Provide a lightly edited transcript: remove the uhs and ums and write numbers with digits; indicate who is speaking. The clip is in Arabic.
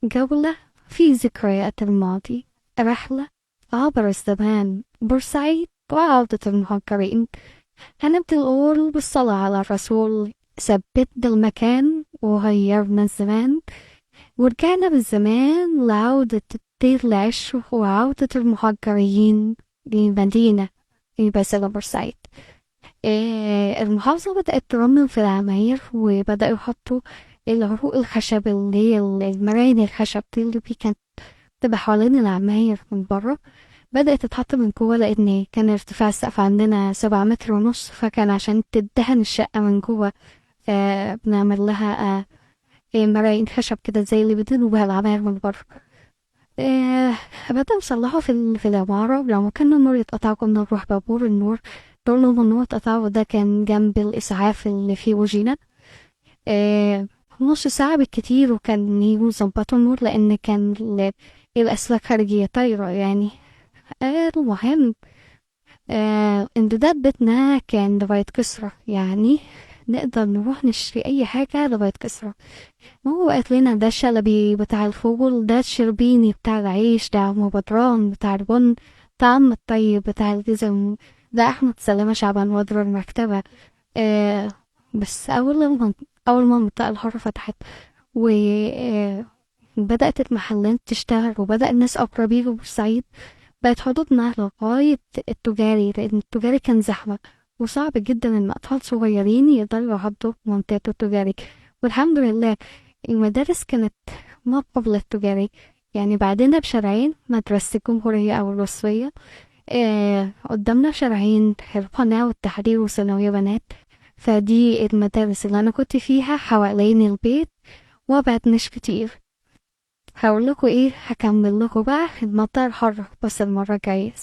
Speaker 1: جولة في ذكريات الماضي، رحلة عبر الزمان، بورسعيد وعودة المفكرين. هنبدأ الأول بالصلاة على الرسول، ثبتنا المكان وغيرنا الزمان، ورجعنا بالزمان لعودة الطير العشر وعودة المهجرين للمدينة بسلة بورسعيد. المحافظة بدأت ترمم في العماير وبدأوا يحطوا العروق الخشب اللي هي المراين الخشب دي اللي كانت تبقى حوالين العماير من بره، بدأت تتحط من جوه لأن كان ارتفاع السقف عندنا 7 متر ونص، فكان عشان تدهن الشقة من جوه بنعمل لها مراين خشب كده زي اللي بيدهنوا بيها العماير من بره. آه بدأوا يصلحوا في العمارة، لما كان النور يتقطع كنا نروح بابور النور. دول لما النور اتقطع وده كان جنب الإسعاف اللي في وجينا. نص ساعة بالكتير وكان يجوا يظبطوا النور لأن كان الأسلاك خارجية طايرة يعني. المهم امتداد بيتنا كان لغاية كسرة، يعني نقدر نروح نشتري أي حاجة لغاية كسرة. ماما بقت لنا ده الشلبي بتاع الفول، ده الشربيني بتاع العيش، ده عم بدران بتاع البن، ده عم الطيب بتاع الجزم، ده أحمد سلامة شعبان ودر المكتبة. آه بس أول ما المنطقة الحرة فتحت و بدأت المحلات تشتغل وبدأ الناس أقرب يجوا بورسعيد، بقت حدودنا لغاية التجاري، لأن التجاري كان زحمة وصعب جدا إن أطفال صغيرين يقدروا يعدوا منطقة التجاري. والحمد لله المدارس كانت ما قبل التجاري، يعني بعدنا بشارعين مدرسة الجمهورية أو الوصفية. قدامنا شارعين القناة والتحرير وثانوية بنات، فدي المدارس اللي أنا كنت فيها حوالين البيت ومبعدناش كتير. هقول لكم ايه، هكمل لكم بقى المنطقة الحرة بس المرة الجاية.